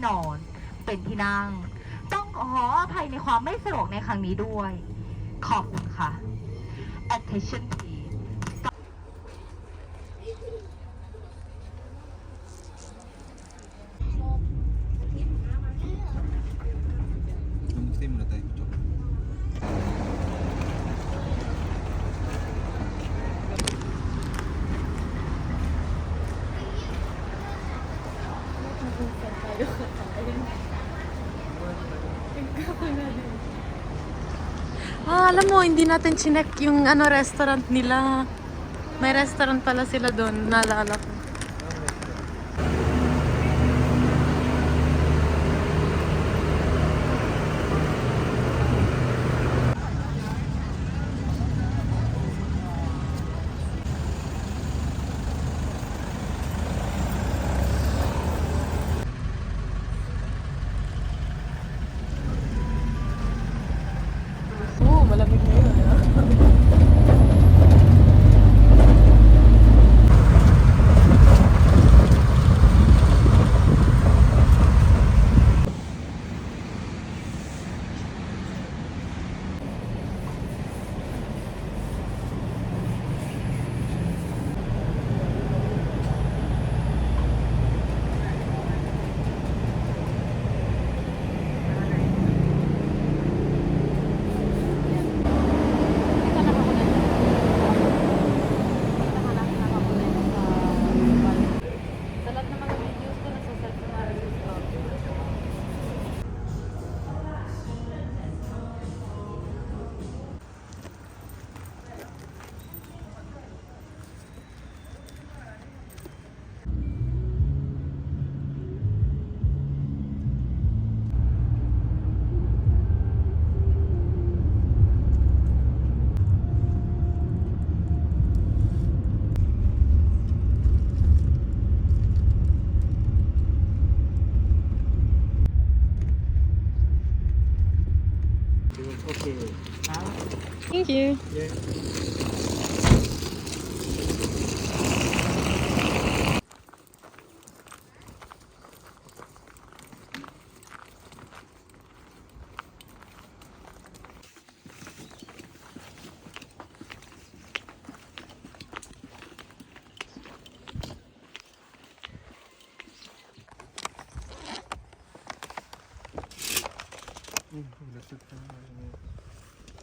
นอน เป็นที่นั่ง ต้องขออภัยในความไม่สะดวกในครั้งนี้ด้วย ขอบคุณค่ะ attention please Magstay muna tayo dito. Alam mo, hindi natin chinek yung restaurant nila. May restaurant pala sila doon, naalala ko. Malamig na yun, Okay. Thank you. Yeah.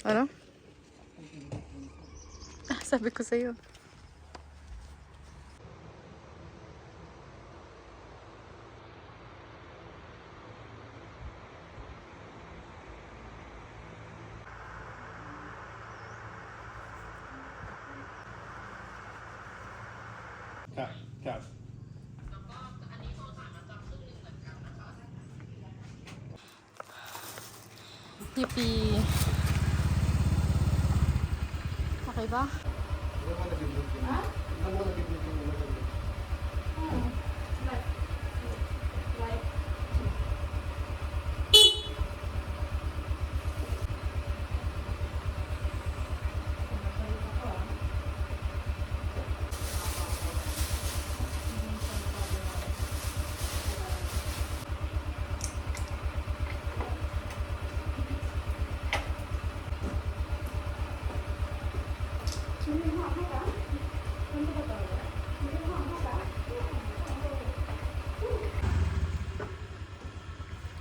Ano? Sabi ko sa'yo. Cut. Yippee. Okay ba?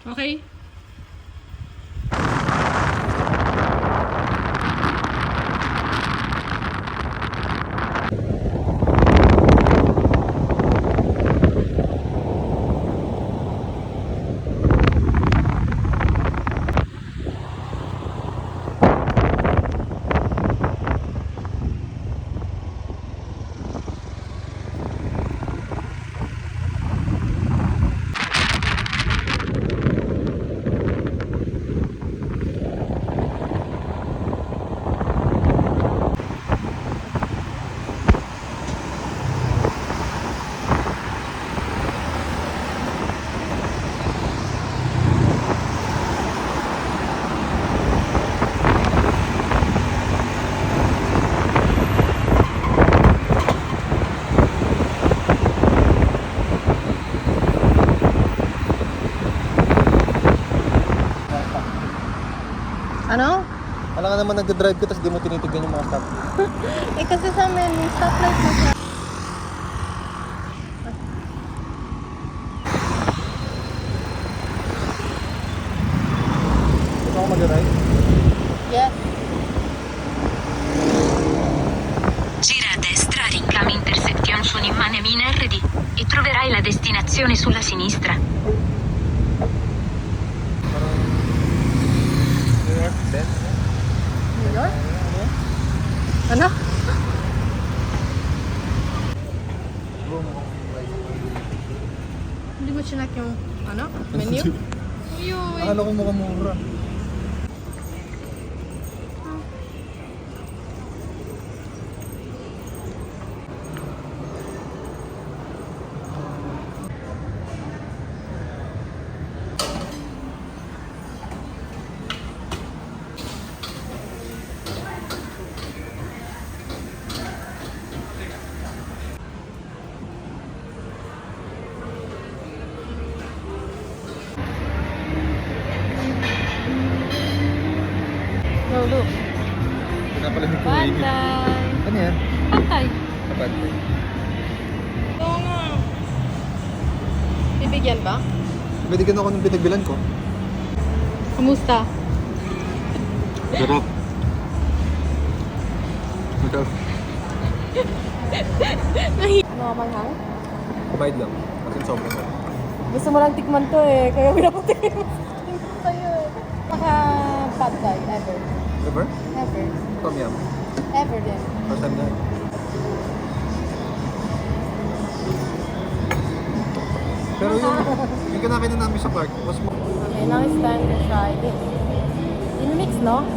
Okay. naman nagdadrive ka tapos di mo tinitignan yung mga stop. Eh kasi sa amin, yung stoplight na siya. Gusto ako mag-drive? Yes. Gira a destra, rincami intersezione su Nimmane Minerdi e troverai la destinazione sulla sinistra. New York, then? New York? Ano? Hindi mo chinak yung, ano, menu? Uy. Akala ko mukhang mura. No, look. Pinapalamig ko Pantay. Ano yan? Pantay. Kapag. Oo nga. Bibigyan ba? Binigyan ako ng pinagbilan ko. Kumusta? Sarap. Masarap. Nakamanghang? Kumaid lang. Kasi sobrang sarap. Gusto mo lang tikman to eh, kaya pinapatingin mo sa'yo eh. Maka pad thai, ever. Ever? Ever. Tom yum. Ever din. First time na. Pero yung kinakain na namin sa Clark, mas mo. Okay, now it's time to try this. In mix, no?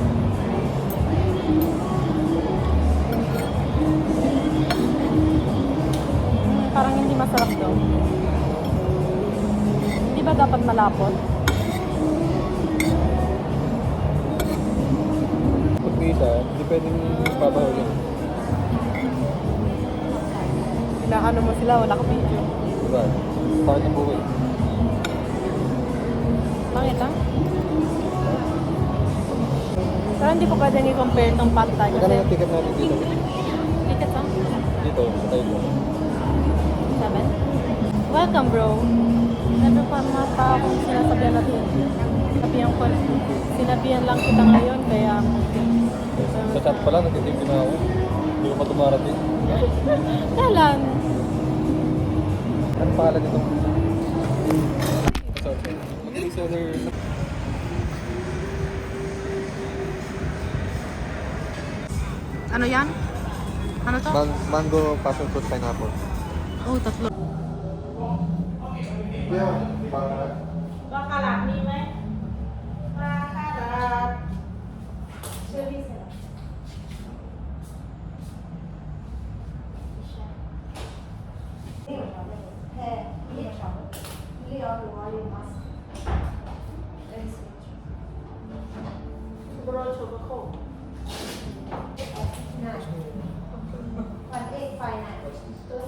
Parang hindi masarap daw. Hindi ba dapat malapot? Pag isa, hindi pwedeng papahuli. Inaano mo sila, wala ka video. Diba? Bakit ang buhay? Pangit lang. Pero hindi ko pwedeng i-compare tong pad thai Magkano kasi yung ticket natin dito? ticket lang. Dito, sa tayo. 7? Welcome, bro. Never pa mga tao kung sinasabihan natin. Sinabihan lang kita ngayon, kaya... Sa chat pala, nag-thank na ako. Hindi ko pa tumarating. Kailan? Anong pangalan nito? Magaling seller. Ano yan? Ano to? Mango, passion fruit, pineapple. Oh, tatlo. Yeah. Bakalat, ni may? Bakalat. Service na.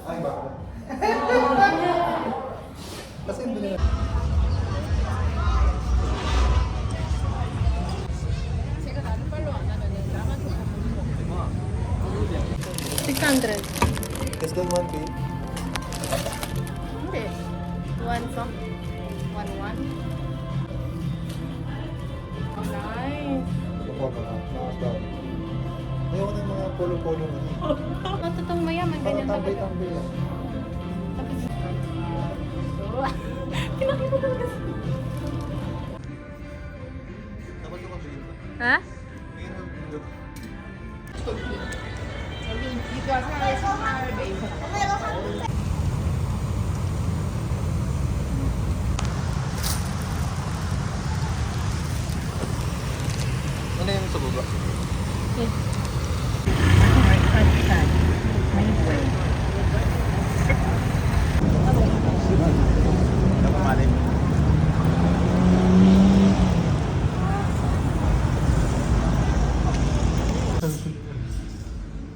Ay, bakit? Kasi hindi nila. 600. Less than 1K? Hindi. 1 so? 1-1. Oh, nice. Kukuha ka na. Mas dami. Ayaw ko ng mga polo-polo na. Matutong mayaman, Parang ganyan talaga. tambay-tambay lang. Pinakita talaga. Dapat ko mabili ito. Ha? Ngayon ang mundo. Ano yung sa baba?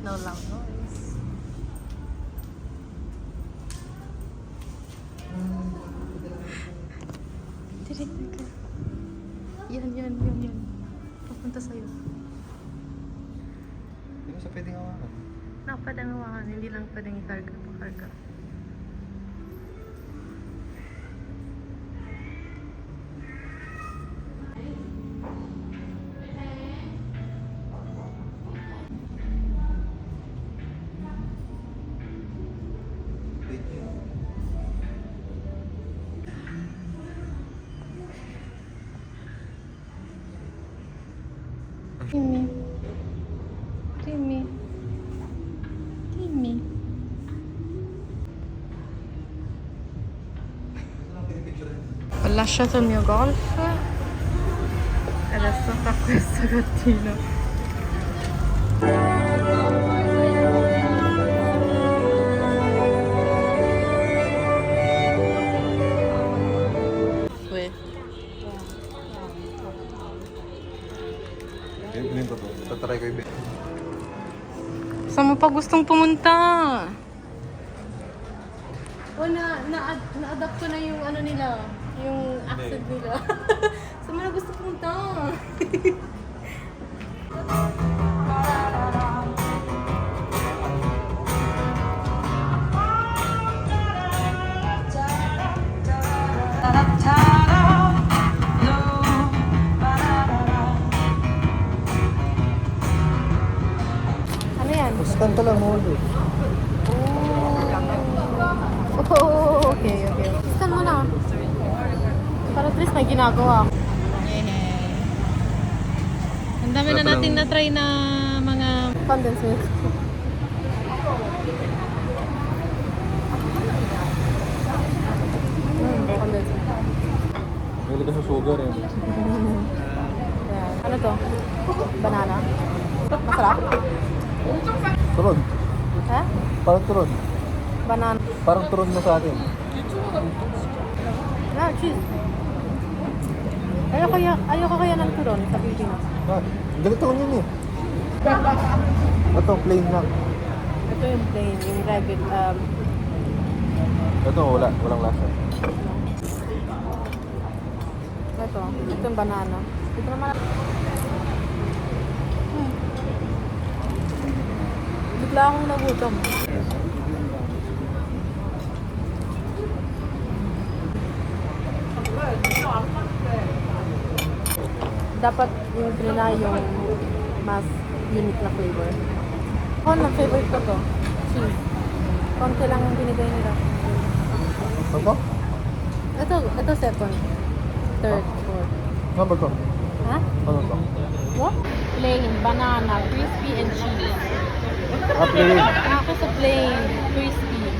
No loud noise. Yan. Papunta sa'yo. sa pwedeng hawakan. Pwedeng hawakan, hindi lang pwedeng ikarga. Timmy. Ho lasciato il mio golf e adesso fa questo gattino. Uy. Ibigin ko to. Tatry ko ibigin. Saan mo pa gustong pumunta? Na-adapt ko na yung ano nila, yung accent nila. Saan mo na gusto pumunta? Ano yan? Scan ka lang, hold it. Oh, okay. Saan mo na? Para at least may ginagawa. Ang dami na nating na-try na mga condensed milk. Condensed milk. May ka sa sugar eh. Yeah. Ano to? Banana? Masarap? Turon. Ha? Parang turon. Banana. Parang turon mo sa akin. Ah, cheese. Ayoko kaya ng turon sa Pilipinas. Ah, ganito yun eh. Ito, plain lang. Ito yung plain, yung regular. Ito, walang lasa. Ito yung banana. Ito naman. Bigla akong nagutom. Dapat yung trinay yung mas unique na flavor. Ang favorite ko to. Cheese. Konti lang yung binigay nila. Ano? Ito second. Third, fourth. Ano ba ito? Ha? Ano ito? What? Plain, banana, crispy, and cheese. Ah, plain. Ako sa plain, crispy.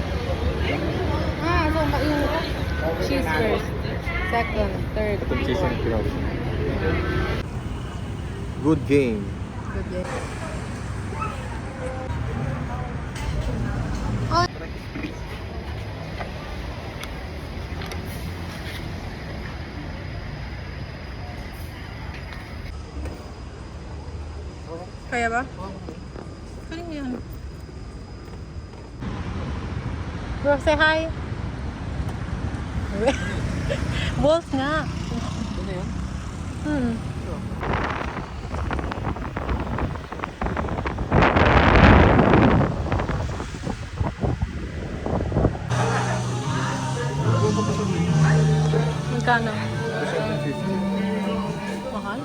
So yung cheese first. Second, third, Ito cheese fourth. and pinag. Good game. Good day. Kaya ba? Kaya yan. Bro, say hi. Balls nga. Ano yun? Magkano? 750. Mahal.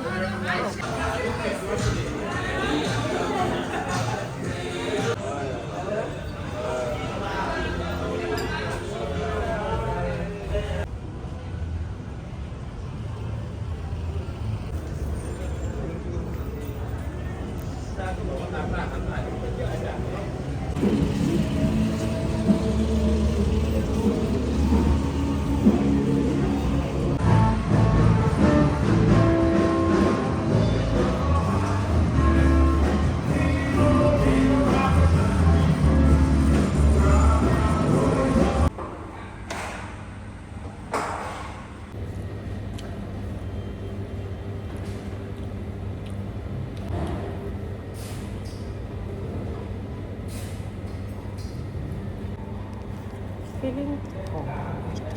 Feeling,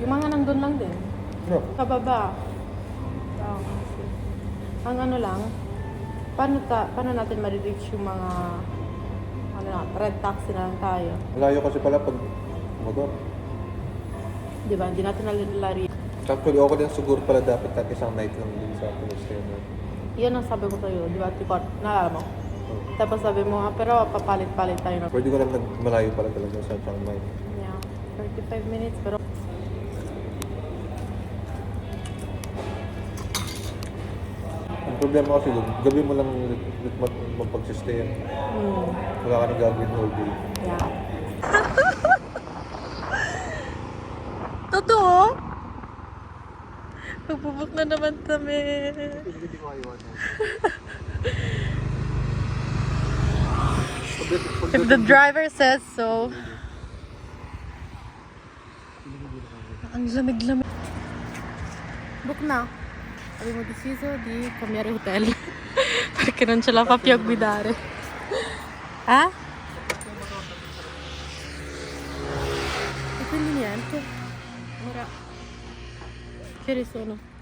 yung mga nandun lang din. Ano? Sa baba. Ang ano lang, paano natin ma-reach yung mga Red taxi na lang tayo. Malayo kasi pala pag motor. Di ba? Hindi natin nalalari. Actually, okay din siguro pala dapat kahit isang night lang din sa Palestine. Yun ang sabi ko sa'yo, di ba? Tikot, naalala mo? Oh. Tapos sabi mo, pero papalit-palit tayo na. Pwede ko lang malayo pala talaga sa Chiang Mai. Yeah, 35 minutes, pero... Ang problema kasi doon, gabi mo lang magpagsistay. Wala ka nang gagawin whole day. Yeah. Totoo? Magbubuk na naman kami. Hindi ko ayaw. If the driver says so. Ang lamig-lamig. Book na. Abbiamo deciso di cambiare hotel. Perché non ce la fa più a guidare. Eh? E quindi niente. Ora. Che ore sono?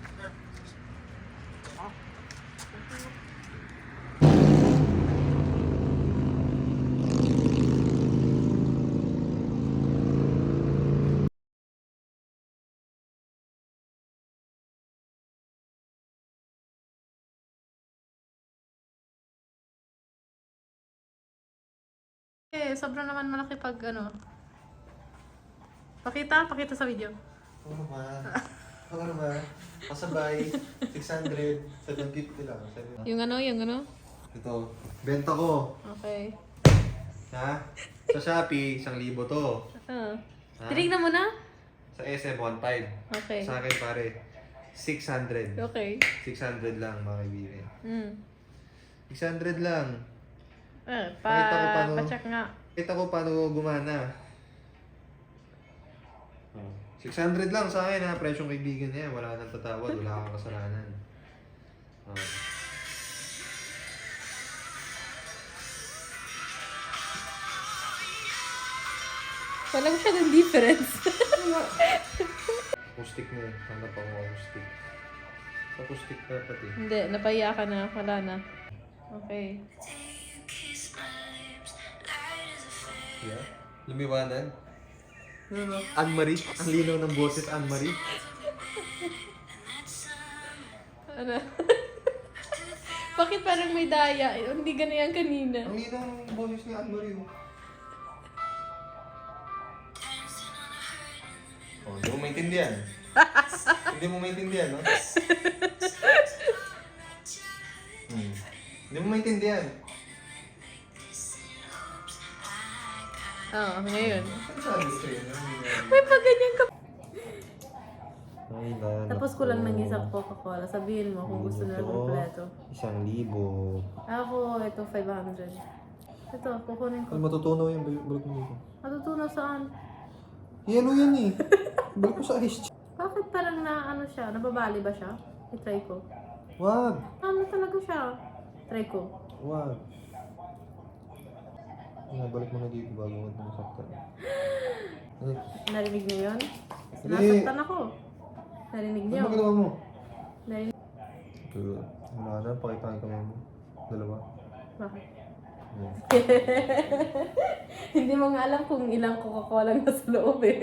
Sobrang naman malaki pag ano. Pakita sa video. Oo naman. Oo naman. Kasabay, 600, 750 lang. Yung ano? Ito, benta ko. Okay. Ha? Sa Shopee, 1,000 to. Ah. Ha? Tinignan mo na? Sa SM, 1,500. Okay. Sa akin pare, 600. Okay. 600 lang mga kaibigan. 600 lang. Pa-check Pakita ko paano- nga. Kita ko paano gumana. 600 lang sa akin ha, presyong kaibigan na yan. Wala nang tatawad, wala kang kasalanan. Walang siya ng difference. Acoustic na eh. Hanap ako acoustic. Acoustic na pati. Hindi, napaya ka na. Wala na. Okay. Yeah. Lumiwanag. Anne-Marie. Ang linaw ng boses, Anne-Marie. Ano? Bakit parang may daya? Hindi ganyan kanina. Ang linaw ng boses ni Anne-Marie. Oh, hindi mo maintindihan. Hindi mo maintindihan, no? Hindi mo maintindihan. Oo, ngayon. Ano sabi ko sa'yo? May pa ganyan ka. Ay, na. Tapos kulang ng isang Coca-Cola. Sabihin mo kung gusto nila kompleto. 1,000. Ako, ito 500. Ito, kukunin ko. Ay, matutunaw yung balik mo dito. Matutunaw saan? Yellow yan eh. Balik ko sa ice. Bakit parang na ano siya? Nababali ba siya? I-try ko. Wag. Ano talaga siya? Try ko. Wag. Balik mo na dito bago mo nasaktan. Narinig niyo yun? Hindi. Nasaktan ako. Narinig niyo? Ano ginawa mo? Narinig. Wala na, pakita ko mo. Dalawa. Bakit? Yeah. Hindi mo nga alam kung ilang Coca-Cola na sa loob eh.